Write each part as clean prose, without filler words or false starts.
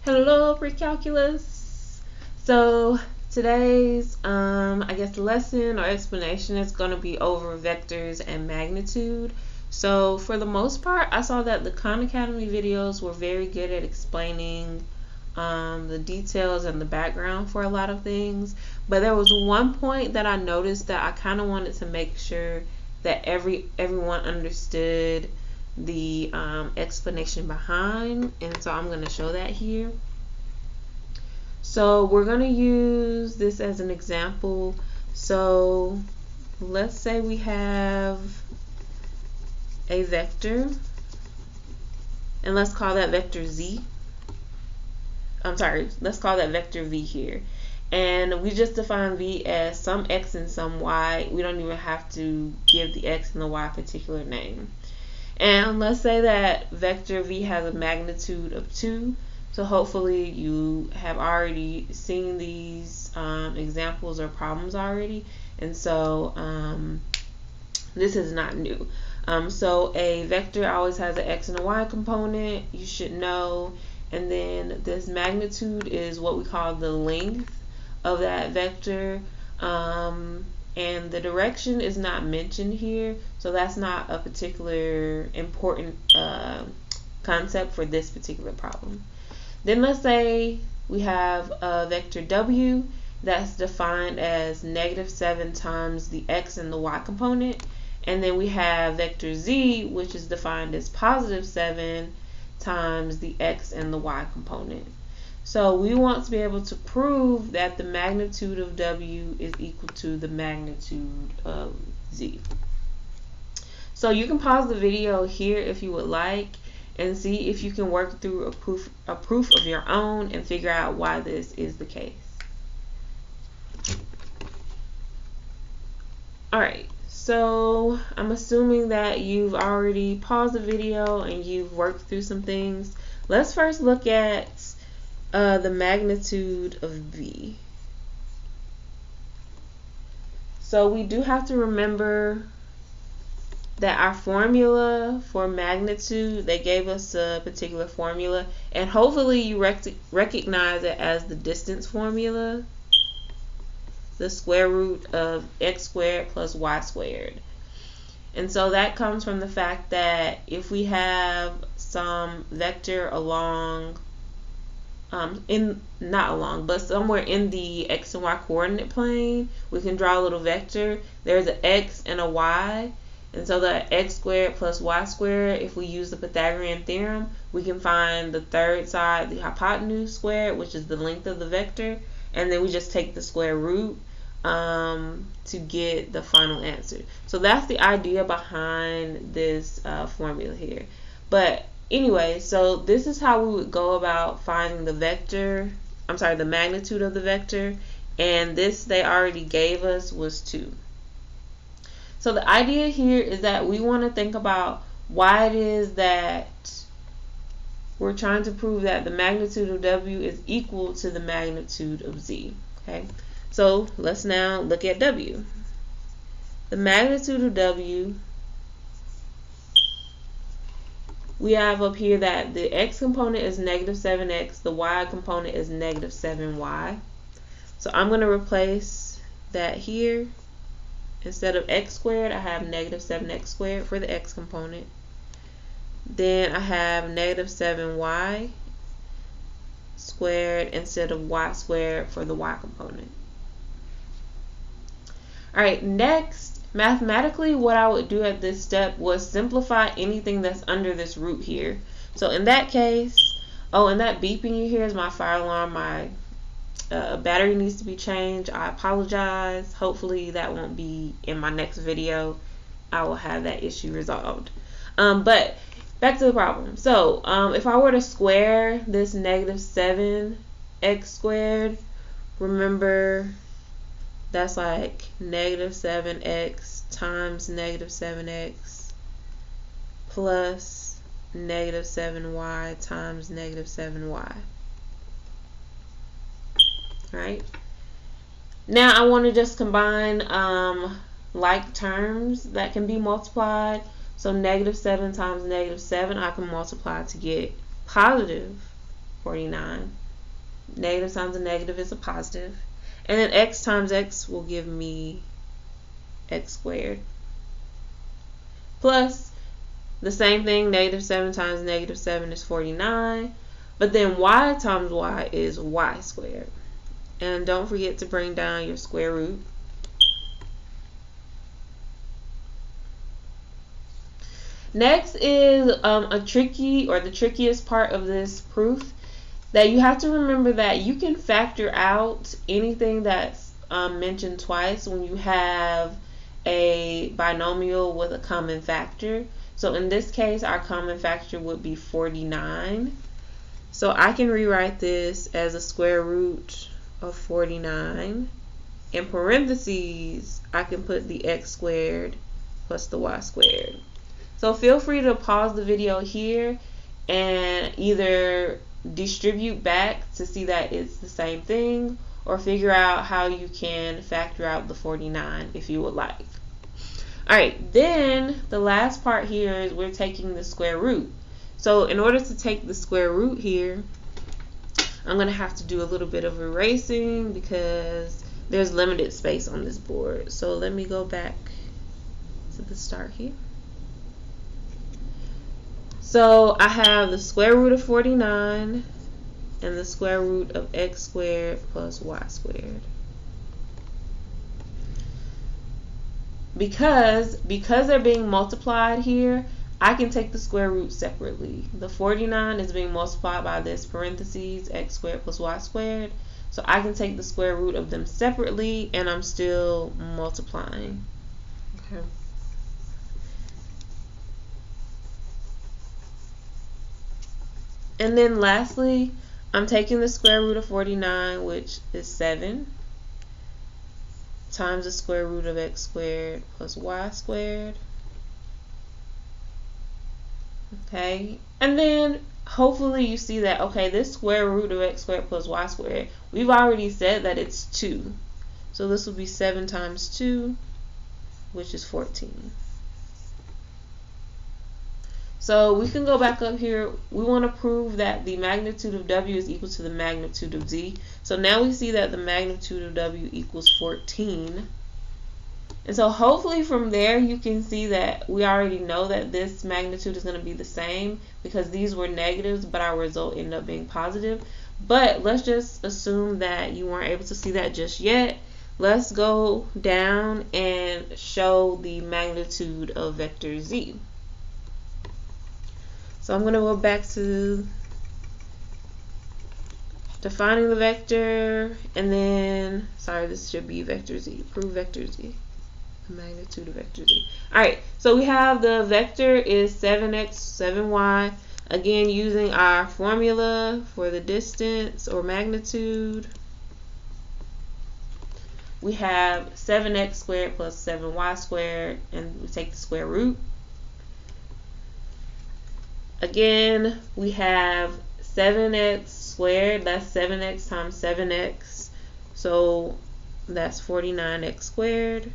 Hello, Precalculus. So today's I guess lesson or explanation is going to be over vectors and magnitude. So for the most part, I saw that the Khan Academy videos were very good at explaining the details and the background for a lot of things. But there was one point that I noticed that I kind of wanted to make sure that everyone understood the explanation behind, and so I'm going to show that here. So we're going to use this as an example. So let's say we have a vector, and let's call that vector z. Let's call that vector v here. And we just define v as some x and some y. We don't even have to give the x and the y a particular name. And let's say that vector v has a magnitude of 2. So hopefully you have already seen these examples or problems already. And so this is not new. So a vector always has an x and a y component, you should know. And then this magnitude is what we call the length of that vector. And the direction is not mentioned here, so that's not a particular important concept for this particular problem. Then let's say we have a vector w that's defined as -7 times the x and the y component, and then we have vector z, which is defined as +7 times the x and the y component. So we want to be able to prove that the magnitude of w is equal to the magnitude of z. So you can pause the video here if you would like and see if you can work through a proof of your own and figure out why this is the case. Alright, so I'm assuming that you've already paused the video and you've worked through some things. Let's first look at the magnitude of v. So we do have to remember that our formula for magnitude, they gave us a particular formula, and hopefully you recognize it as the distance formula, the square root of x squared plus y squared. And so that comes from the fact that if we have some vector along but somewhere in the x and y coordinate plane, we can draw a little vector. There's an x and a y, and so the x squared plus y squared, if we use the Pythagorean theorem, we can find the third side, the hypotenuse squared, which is the length of the vector, and then we just take the square root to get the final answer. So that's the idea behind this formula here. But anyway, so this is how we would go about finding the the magnitude of the vector, and this they already gave us was 2. So the idea here is that we want to think about why it is that we're trying to prove that the magnitude of w is equal to the magnitude of z. Okay, so let's now look at w. The magnitude of w, we have up here that the x component is -7x, the y component is -7y. So I'm going to replace that here. Instead of x squared, I have -7x squared for the x component. Then I have -7y squared instead of y squared for the y component. Alright, next, mathematically, what I would do at this step was simplify anything that's under this root here. So in that case, and that beeping you hear is my fire alarm. My battery needs to be changed. I apologize. Hopefully that won't be in my next video. I will have that issue resolved. But back to the problem. So if I were to square this -7x squared, remember that's like -7x times -7x plus -7y times -7y. Right? Now I want to just combine like terms that can be multiplied. So -7 times -7 I can multiply to get positive 49. Negative times a negative is a positive. And then x times x will give me x squared. Plus, the same thing, negative 7 times negative 7 is 49. But then y times y is y squared. And don't forget to bring down your square root. Next is the trickiest part of this proof, that you have to remember that you can factor out anything that's mentioned twice when you have a binomial with a common factor. So in this case, our common factor would be 49. So I can rewrite this as a square root of 49. In parentheses, I can put the x squared plus the y squared. So feel free to pause the video here and either distribute back to see that it's the same thing, or figure out how you can factor out the 49 if you would like. Alright, then the last part here is we're taking the square root. So in order to take the square root here, I'm going to have to do a little bit of erasing because there's limited space on this board. So let me go back to the start here. So I have the square root of 49 and the square root of x squared plus y squared. Because they're being multiplied here, I can take the square root separately. The 49 is being multiplied by this parentheses, x squared plus y squared. So I can take the square root of them separately and I'm still multiplying. Okay. And then lastly, I'm taking the square root of 49, which is 7, times the square root of x squared plus y squared. Okay, and then hopefully you see that, okay, this square root of x squared plus y squared, we've already said that it's 2. So this will be 7 times 2, which is 14. So we can go back up here. We want to prove that the magnitude of w is equal to the magnitude of z. So now we see that the magnitude of w equals 14. And so hopefully from there you can see that we already know that this magnitude is going to be the same because these were negatives, but our result ended up being positive. But let's just assume that you weren't able to see that just yet. Let's go down and show the magnitude of vector z. So I'm going to go back to defining the vector, and then, sorry, this should be vector z, prove vector z, the magnitude of vector z. Alright, so we have the vector is 7x, 7y, again using our formula for the distance or magnitude. We have 7x squared plus 7y squared, and we take the square root. Again, we have 7x squared, that's 7x times 7x, so that's 49x squared.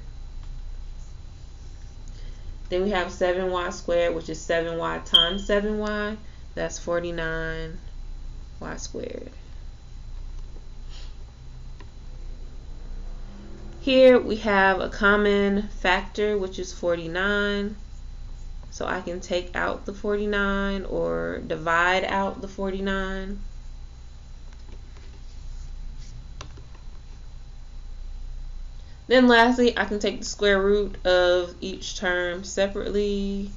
Then we have 7y squared, which is 7y times 7y, that's 49y squared. Here we have a common factor, which is 49. So I can take out the 49 or divide out the 49. Then lastly, I can take the square root of each term separately.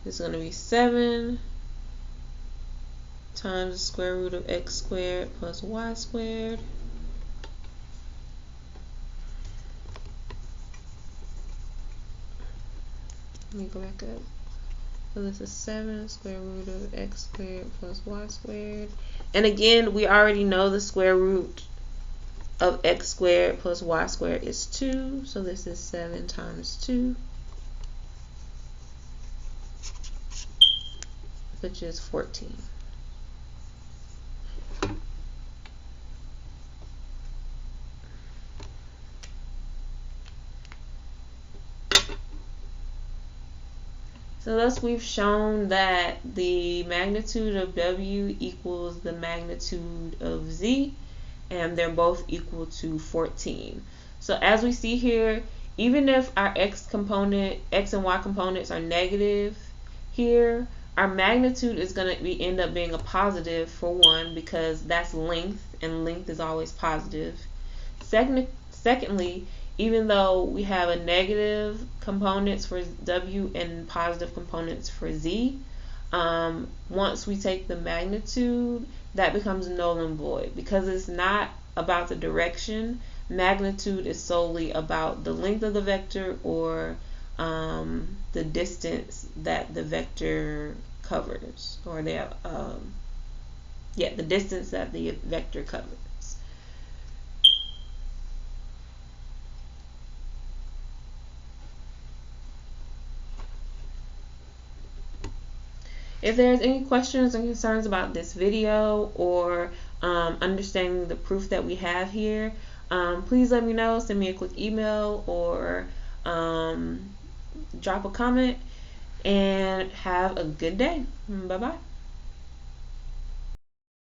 It's going to be 7 times the square root of x squared plus y squared. Let me go back up. So this is 7 square root of x squared plus y squared. And again, we already know the square root of x squared plus y squared is 2. So this is 7 times 2, which is 14. So thus we've shown that the magnitude of W equals the magnitude of Z, and they're both equal to 14. So as we see here, even if our X and Y components are negative here, our magnitude is going to end up being a positive for one, because that's length, and length is always positive. Secondly, even though we have a negative components for W and positive components for Z, once we take the magnitude, that becomes null and void, because it's not about the direction. Magnitude is solely about the length of the vector, or the distance that the vector covers, or the distance that the vector covers. If there's any questions or concerns about this video, or understanding the proof that we have here, please let me know. Send me a quick email, or drop a comment, and have a good day. Bye bye.